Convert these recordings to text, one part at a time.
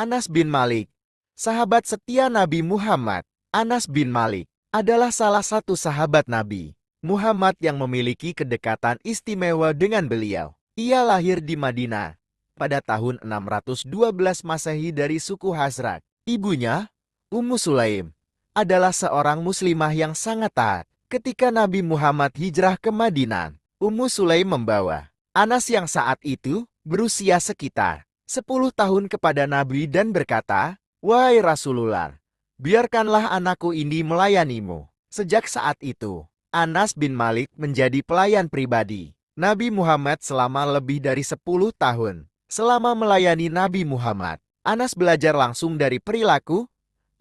Anas bin Malik, sahabat setia Nabi Muhammad. Anas bin Malik adalah salah satu sahabat Nabi Muhammad yang memiliki kedekatan istimewa dengan beliau. Ia lahir di Madinah pada tahun 612 Masehi dari suku Hazrat. Ibunya, Ummu Sulaim, adalah seorang muslimah yang sangat taat. Ketika Nabi Muhammad hijrah ke Madinah, Ummu Sulaim membawa Anas yang saat itu berusia sekitar 10 tahun kepada Nabi dan berkata, "Wahai Rasulullah, biarkanlah anakku ini melayanimu." Sejak saat itu, Anas bin Malik menjadi pelayan pribadi Nabi Muhammad selama lebih dari 10 tahun. Selama melayani Nabi Muhammad, Anas belajar langsung dari perilaku,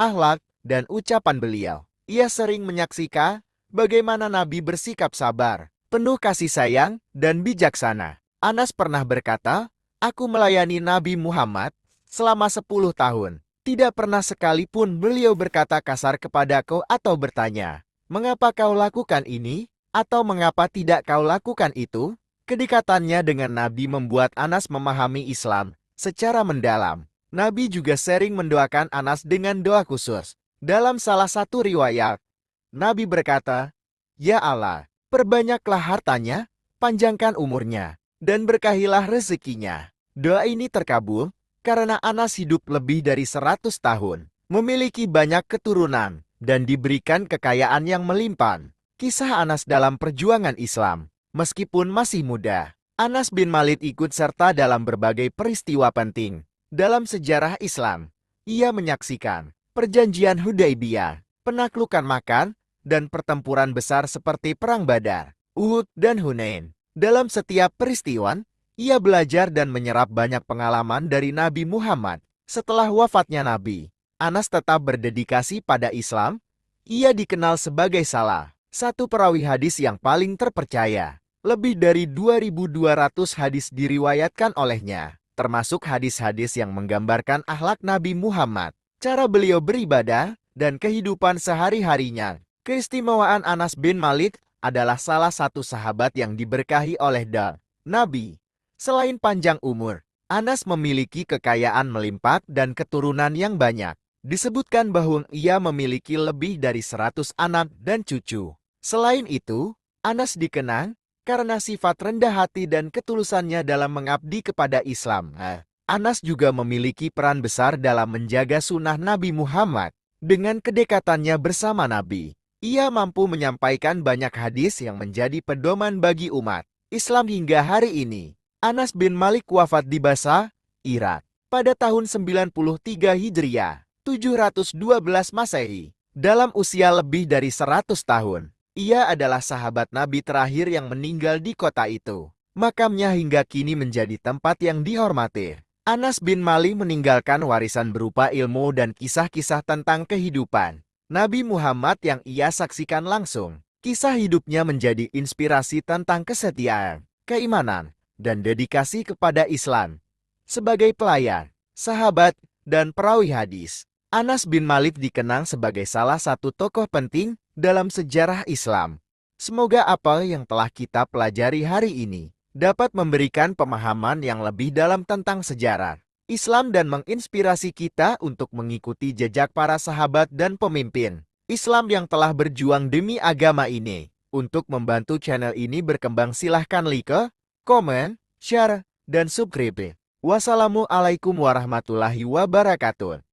akhlak, dan ucapan beliau. Ia sering menyaksikan bagaimana Nabi bersikap sabar, penuh kasih sayang, dan bijaksana. Anas pernah berkata, "Aku melayani Nabi Muhammad selama 10 tahun. Tidak pernah sekalipun beliau berkata kasar kepadaku atau bertanya, 'Mengapa kau lakukan ini?' atau 'Mengapa tidak kau lakukan itu?'" Kedekatannya dengan Nabi membuat Anas memahami Islam secara mendalam. Nabi juga sering mendoakan Anas dengan doa khusus. Dalam salah satu riwayat, Nabi berkata, "Ya Allah, perbanyaklah hartanya, panjangkan umurnya, dan berkahilah rezekinya." Doa ini terkabul karena Anas hidup lebih dari 100 tahun, memiliki banyak keturunan, dan diberikan kekayaan yang melimpah. Kisah Anas dalam perjuangan Islam. Meskipun masih muda, Anas bin Malik ikut serta dalam berbagai peristiwa penting dalam sejarah Islam. Ia menyaksikan perjanjian Hudaibiyah, penaklukan Makkah, dan pertempuran besar seperti Perang Badar, Uhud, dan Hunain. Dalam setiap peristiwa, ia belajar dan menyerap banyak pengalaman dari Nabi Muhammad. Setelah wafatnya Nabi, Anas tetap berdedikasi pada Islam. Ia dikenal sebagai salah satu perawi hadis yang paling terpercaya. Lebih dari 2.200 hadis diriwayatkan olehnya, termasuk hadis-hadis yang menggambarkan akhlak Nabi Muhammad, cara beliau beribadah, dan kehidupan sehari-harinya. Keistimewaan Anas bin Malik adalah salah satu sahabat yang diberkahi oleh Nabi. Selain panjang umur, Anas memiliki kekayaan melimpah dan keturunan yang banyak. Disebutkan bahwa ia memiliki lebih dari 100 anak dan cucu. Selain itu, Anas dikenang karena sifat rendah hati dan ketulusannya dalam mengabdi kepada Islam. Anas juga memiliki peran besar dalam menjaga sunnah Nabi Muhammad. Dengan kedekatannya bersama Nabi, ia mampu menyampaikan banyak hadis yang menjadi pedoman bagi umat Islam hingga hari ini. Anas bin Malik wafat di Basra, Irak, pada tahun 93 Hijriah, 712 Masehi, dalam usia lebih dari 100 tahun. Ia adalah sahabat Nabi terakhir yang meninggal di kota itu. Makamnya hingga kini menjadi tempat yang dihormati. Anas bin Malik meninggalkan warisan berupa ilmu dan kisah-kisah tentang kehidupan Nabi Muhammad yang ia saksikan langsung. Kisah hidupnya menjadi inspirasi tentang kesetiaan, keimanan, dan dedikasi kepada Islam. Sebagai pelayan, sahabat, dan perawi hadis, Anas bin Malik dikenang sebagai salah satu tokoh penting dalam sejarah Islam. Semoga apa yang telah kita pelajari hari ini dapat memberikan pemahaman yang lebih dalam tentang sejarah Islam dan menginspirasi kita untuk mengikuti jejak para sahabat dan pemimpin Islam yang telah berjuang demi agama ini. Untuk membantu channel ini berkembang, silahkan like, komen, share, dan subscribe. Wassalamualaikum warahmatullahi wabarakatuh.